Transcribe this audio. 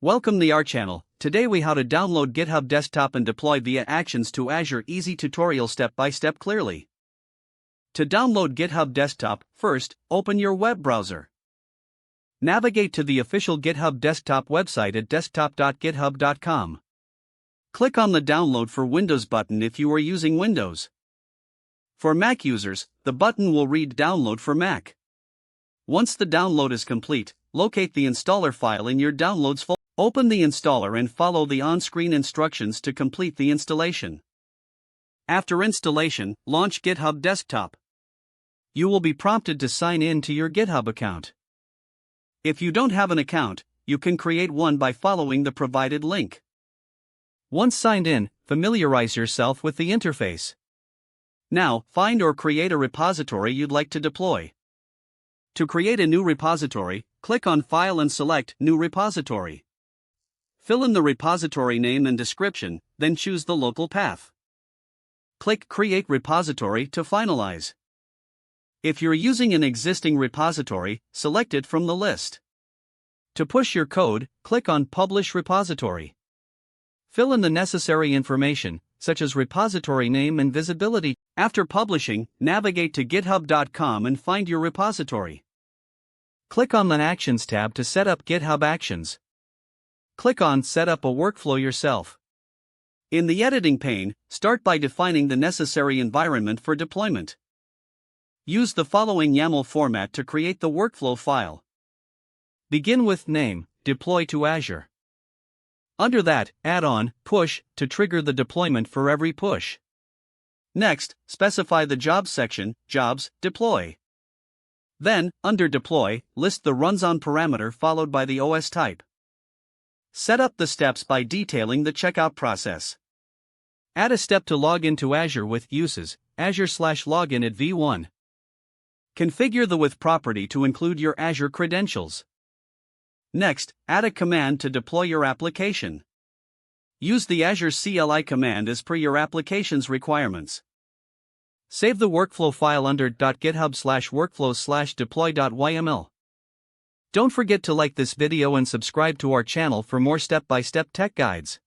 Welcome to our channel. Today we how to download GitHub Desktop and deploy via Actions to Azure. Easy tutorial step by step clearly. To download GitHub Desktop, first, open your web browser. Navigate to the official GitHub Desktop website at desktop.github.com. Click on the Download for Windows button if you are using Windows. For Mac users, the button will read Download for Mac. Once the download is complete, locate the installer file in your Downloads folder. Open the installer and follow the on-screen instructions to complete the installation. After installation, launch GitHub Desktop. You will be prompted to sign in to your GitHub account. If you don't have an account, you can create one by following the provided link. Once signed in, familiarize yourself with the interface. Now, find or create a repository you'd like to deploy. To create a new repository, click on File and select New Repository. Fill in the repository name and description, then choose the local path. Click Create Repository to finalize. If you're using an existing repository, select it from the list. To push your code, click on Publish Repository. Fill in the necessary information, such as repository name and visibility. After publishing, navigate to github.com and find your repository. Click on the Actions tab to set up GitHub Actions. Click on Set up a workflow yourself. In the editing pane, start by defining the necessary environment for deployment. Use the following YAML format to create the workflow file. Begin with name, deploy to Azure. Under that, add on push to trigger the deployment for every push. Next, specify the jobs section, jobs, deploy. Then, under deploy, list the runs on parameter followed by the OS type. Set up the steps by detailing the checkout process. Add a step to log into Azure with uses, Azure/login at v1. Configure the with property to include your Azure credentials. Next, add a command to deploy your application. Use the Azure CLI command as per your application's requirements. Save the workflow file under .github/workflows/deploy.yml. Don't forget to like this video and subscribe to our channel for more step-by-step tech guides.